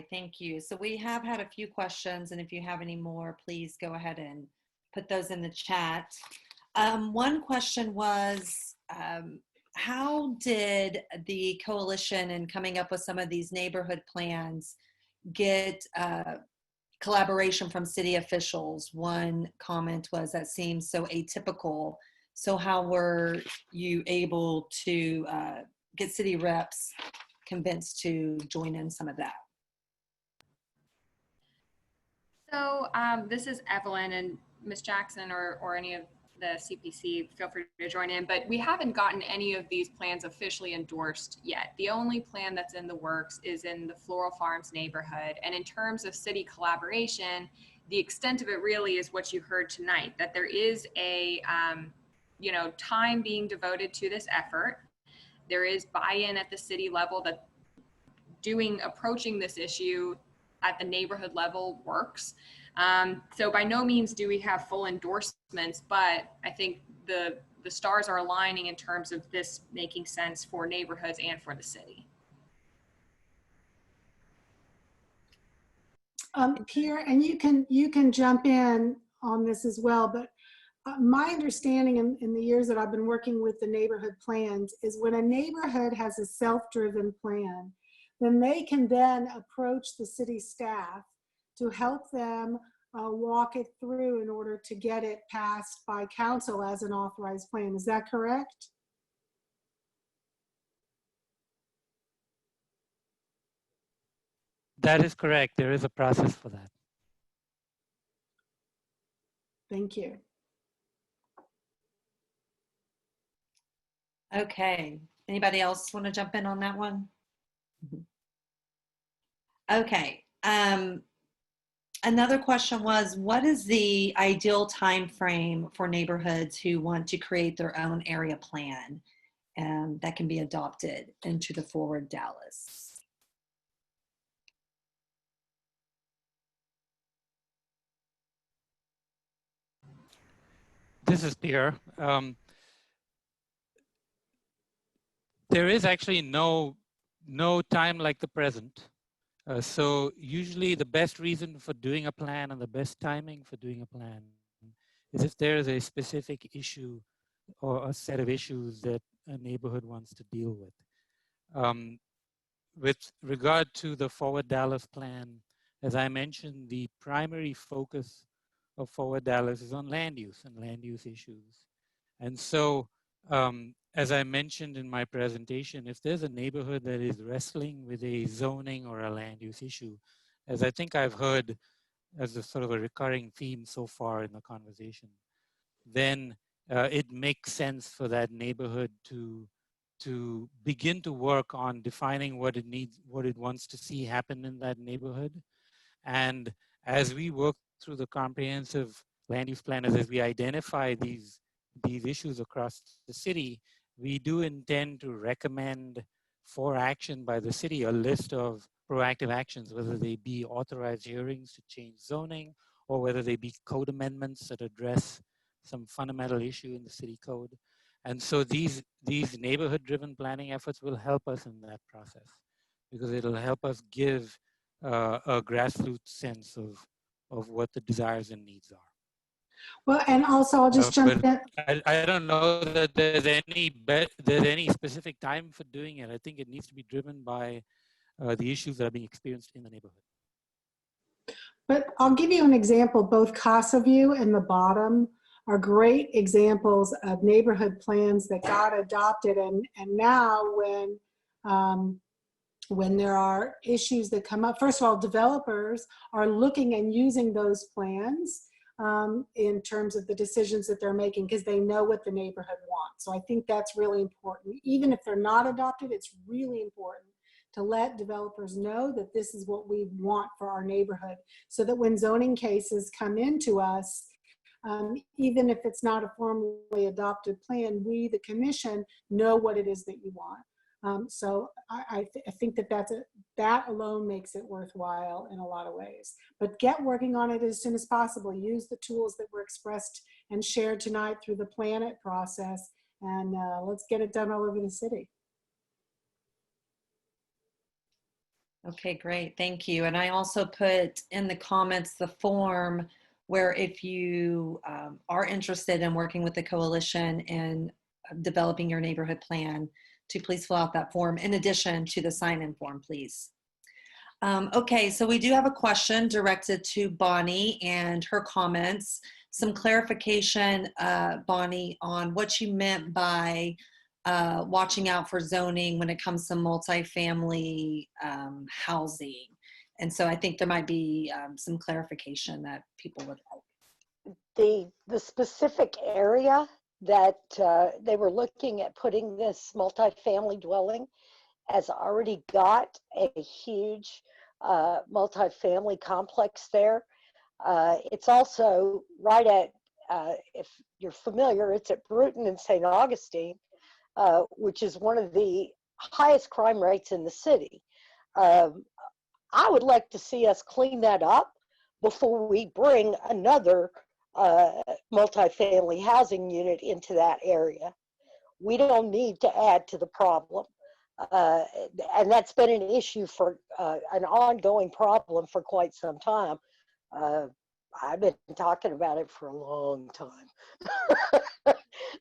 right, thank you. So we have had a few questions, and if you have any more, please go ahead and put those in the chat. One question was, how did the coalition in coming up with some of these neighborhood plans get collaboration from city officials? One comment was that seems so atypical. So how were you able to get city reps convinced to join in some of that? So this is Evelyn, and Ms. Jackson or any of the CPC, feel free to join in, but we haven't gotten any of these plans officially endorsed yet. The only plan that's in the works is in the Floral Farms neighborhood. And in terms of city collaboration, the extent of it really is what you heard tonight, that there is a time being devoted to this effort. There is buy-in at the city level that approaching this issue at the neighborhood level works. So by no means do we have full endorsements, but I think the stars are aligning in terms of this making sense for neighborhoods and for the city. Pierre, and you can jump in on this as well, but my understanding in the years that I've been working with the neighborhood plans is when a neighborhood has a self-driven plan, then they can then approach the city staff to help them walk it through in order to get it passed by council as an authorized plan. Is that correct? That is correct. There is a process for that. Thank you. Okay. Anybody else want to jump in on that one? Okay. Another question was, what is the ideal time frame for neighborhoods who want to create their own area plan that can be adopted into the Forward Dallas? This is Pierre. There is actually no time like the present. So usually the best reason for doing a plan and the best timing for doing a plan is if there is a specific issue or a set of issues that a neighborhood wants to deal with. With regard to the Forward Dallas plan, as I mentioned, the primary focus of Forward Dallas is on land use and land use issues. And so, as I mentioned in my presentation, if there's a neighborhood that is wrestling with a zoning or a land use issue, as I think I've heard as a sort of a recurring theme so far in the conversation, then it makes sense for that neighborhood to begin to work on defining what it needs, what it wants to see happen in that neighborhood. And as we work through the comprehensive land use plan, as we identify these issues across the city, we do intend to recommend for action by the city a list of proactive actions, whether they be authorized hearings to change zoning, or whether they be code amendments that address some fundamental issue in the city code. And so these neighborhood-driven planning efforts will help us in that process, because it'll help us give a grassroots sense of what the desires and needs are. Well, and also I'll just jump in. I don't know that there's any specific time for doing it. I think it needs to be driven by the issues that are being experienced in the neighborhood. But I'll give you an example. Both Casa View and the bottom are great examples of neighborhood plans that got adopted. And now when there are issues that come up, first of all, developers are looking and using those plans in terms of the decisions that they're making, because they know what the neighborhood wants. So I think that's really important. Even if they're not adopted, it's really important to let developers know that this is what we want for our neighborhood, so that when zoning cases come into us, even if it's not a formally adopted plan, we, the commission, know what it is that you want. So I think that alone makes it worthwhile in a lot of ways. But get working on it as soon as possible. Use the tools that were expressed and shared tonight through the Planet process, and let's get it done all over the city. Okay, great. Thank you. And I also put in the comments the form where if you are interested in working with the coalition and developing your neighborhood plan, to please fill out that form in addition to the sign-in form, please. Okay, so we do have a question directed to Bonnie and her comments. Some clarification, Bonnie, on what you meant by watching out for zoning when it comes to multifamily housing. And so I think there might be some clarification that people would like. The specific area that they were looking at putting this multifamily dwelling has already got a huge multifamily complex there. It's also right at, if you're familiar, it's at Bruton and St. Augustine, which is one of the highest crime rates in the city. I would like to see us clean that up before we bring another multifamily housing unit into that area. We don't need to add to the problem. And that's been an issue for an ongoing problem for quite some time. I've been talking about it for a long time.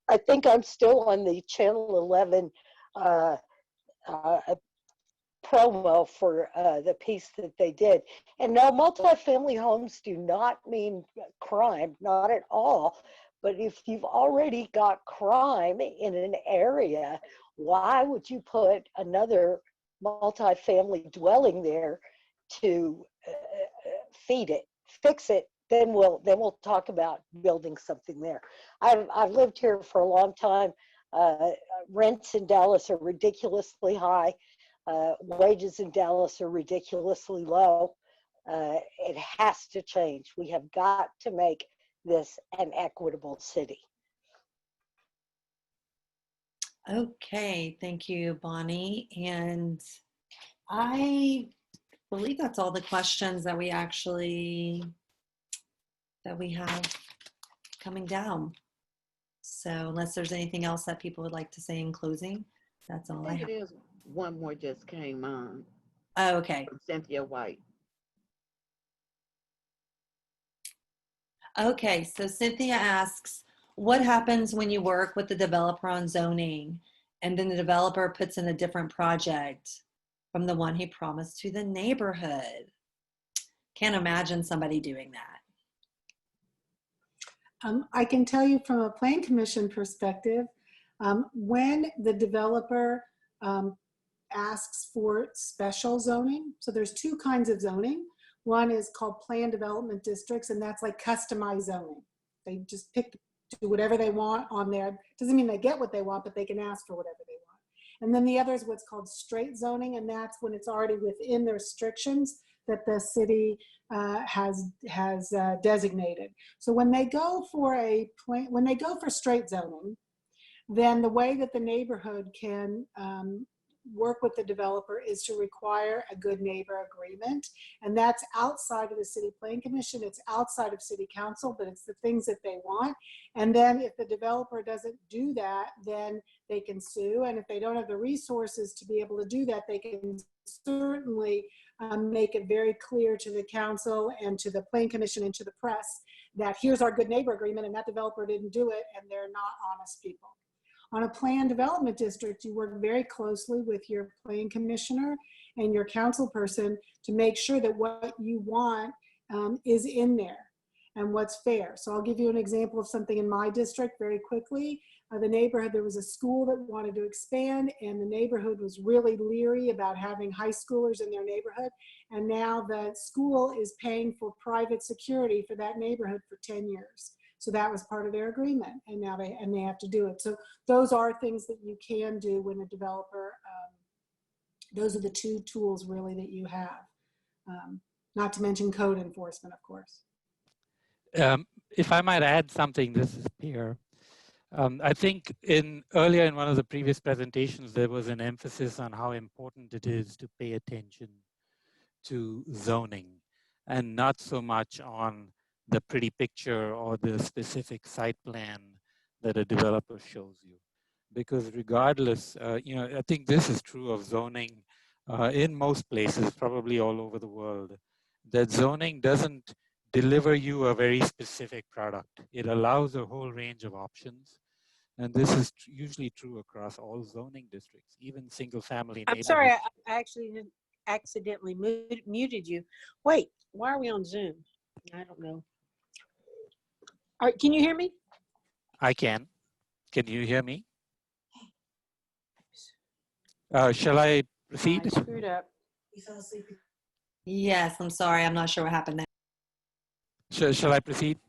I think I'm still on the Channel 11 promo for the piece that they did. And no, multifamily homes do not mean crime, not at all. But if you've already got crime in an area, why would you put another multifamily dwelling there to feed it, fix it? Then we'll talk about building something there. I've lived here for a long time. Rents in Dallas are ridiculously high. Wages in Dallas are ridiculously low. It has to change. We have got to make this an equitable city. Okay, thank you, Bonnie. And I believe that's all the questions that we have coming down. So unless there's anything else that people would like to say in closing, that's all I have. It is one more just came on. Oh, okay. From Cynthia White. Okay, so Cynthia asks, what happens when you work with the developer on zoning and then the developer puts in a different project from the one he promised to the neighborhood? Can't imagine somebody doing that. I can tell you from a plan commission perspective, when the developer asks for special zoning, so there's two kinds of zoning. One is called planned development districts, and that's like customized zoning. They just do whatever they want on there. Doesn't mean they get what they want, but they can ask for whatever they want. And then the other is what's called straight zoning, and that's when it's already within the restrictions that the city has designated. So when they go for straight zoning, then the way that the neighborhood can work with the developer is to require a good neighbor agreement. And that's outside of the city plan commission, it's outside of city council, but it's the things that they want. And then if the developer doesn't do that, then they can sue. And if they don't have the resources to be able to do that, they can certainly make it very clear to the council and to the plan commission and to the press that here's our good neighbor agreement, and that developer didn't do it, and they're not honest people. On a planned development district, you work very closely with your plan commissioner and your council person to make sure that what you want is in there and what's fair. So I'll give you an example of something in my district very quickly. The neighborhood, there was a school that wanted to expand, and the neighborhood was really leery about having high schoolers in their neighborhood. And now the school is paying for private security for that neighborhood for 10 years. So that was part of their agreement, and now they have to do it. So those are things that you can do when a developer, those are the two tools really that you have. Not to mention code enforcement, of course. If I might add something, this is Pierre. I think earlier in one of the previous presentations, there was an emphasis on how important it is to pay attention to zoning and not so much on the pretty picture or the specific site plan that a developer shows you. Because regardless, I think this is true of zoning in most places, probably all over the world, that zoning doesn't deliver you a very specific product. It allows a whole range of options. And this is usually true across all zoning districts, even single family I'm sorry, neighborhoods. I actually accidentally muted you. Wait, why are we on Zoom? I don't know. All right, can you hear me? I can. Can you hear me? Shall I proceed? I screwed up. Yes, I'm sorry. I'm not sure what happened there. Shall I proceed?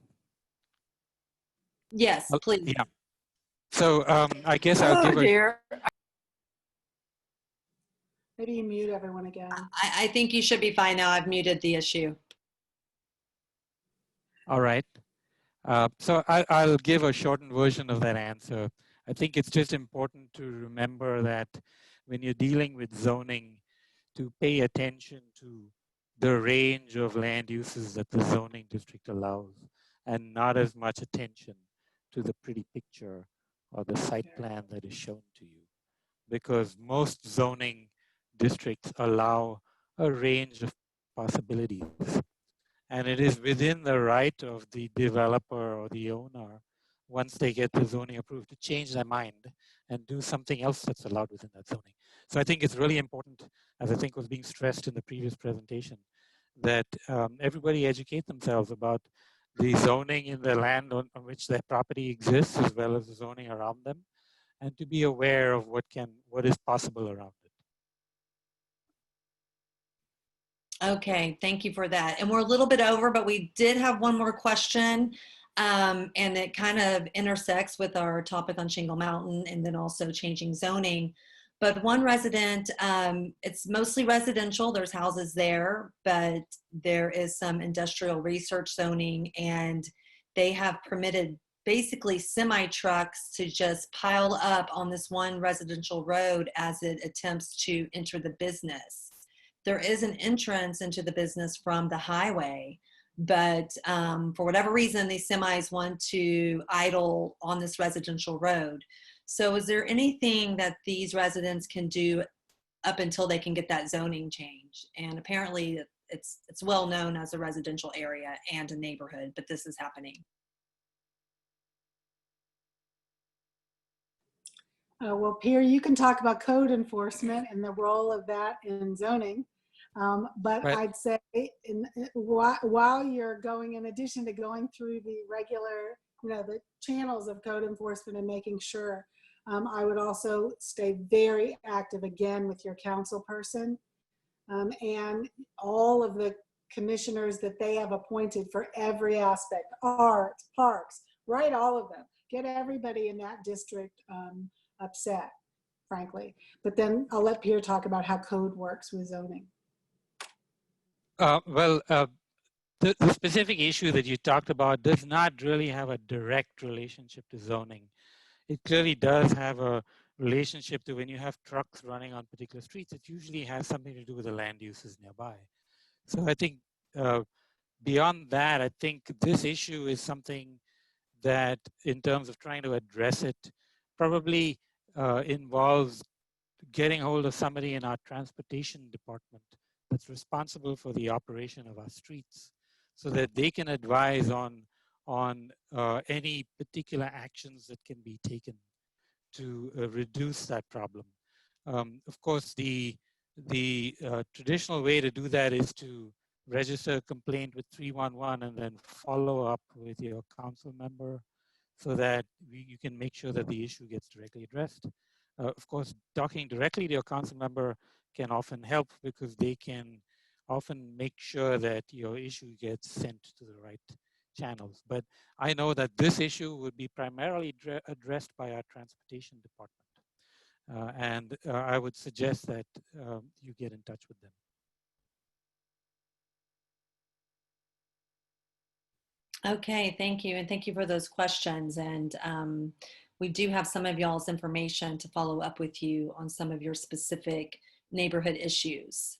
Yes, please. Yeah. So I guess I'll Oh give a. dear. Maybe you mute everyone again. I think you should be fine now. I've muted the issue. All right. So I'll give a shortened version of that answer. I think it's just important to remember that when you're dealing with zoning, to pay attention to the range of land uses that the zoning district allows, and not as much attention to the pretty picture or the site plan that is shown to you. Because most zoning districts allow a range of possibilities. And it is within the right of the developer or the owner, once they get the zoning approved, to change their mind and do something else that's allowed within that zoning. So I think it's really important, as I think was being stressed in the previous presentation, that everybody educate themselves about the zoning in the land on which their property exists, as well as the zoning around them, and to be aware of what is possible around it. Okay, thank you for that. And we're a little bit over, but we did have one more question. And it kind of intersects with our topic on Shingle Mountain and then also changing zoning. But one resident, it's mostly residential, there's houses there, but there is some industrial research zoning, and they have permitted basically semi trucks to just pile up on this one residential road as it attempts to enter the business. There is an entrance into the business from the highway, but for whatever reason, these semis want to idle on this residential road. So is there anything that these residents can do up until they can get that zoning change? And apparently it's well known as a residential area and a neighborhood, but this is happening. Well, Pierre, you can talk about code enforcement and the role of that in zoning. But Right. I'd say while you're going, in addition to going through the regular, the channels of code enforcement and making sure, I would also stay very active again with your council person and all of the commissioners that they have appointed for every aspect, art, parks, write all of them. Get everybody in that district upset, frankly. But then I'll let Pierre talk about how code works with zoning. The specific issue that you talked about does not really have a direct relationship to zoning. It clearly does have a relationship to when you have trucks running on particular streets. It usually has something to do with the land uses nearby. So I think beyond that, I think this issue is something that, in terms of trying to address it, probably involves getting hold of somebody in our transportation department that's responsible for the operation of our streets, so that they can advise on any particular actions that can be taken to reduce that problem. Of course, the traditional way to do that is to register a complaint with 311 and then follow up with your council member, so that you can make sure that the issue gets directly addressed. Of course, talking directly to your council member can often help, because they can often make sure that your issue gets sent to the right channels. But I know that this issue would be primarily addressed by our transportation department. And I would suggest that you get in touch with them. Okay, thank you. And thank you for those questions. And we do have some of y'all's information to follow up with you on some of your specific neighborhood issues.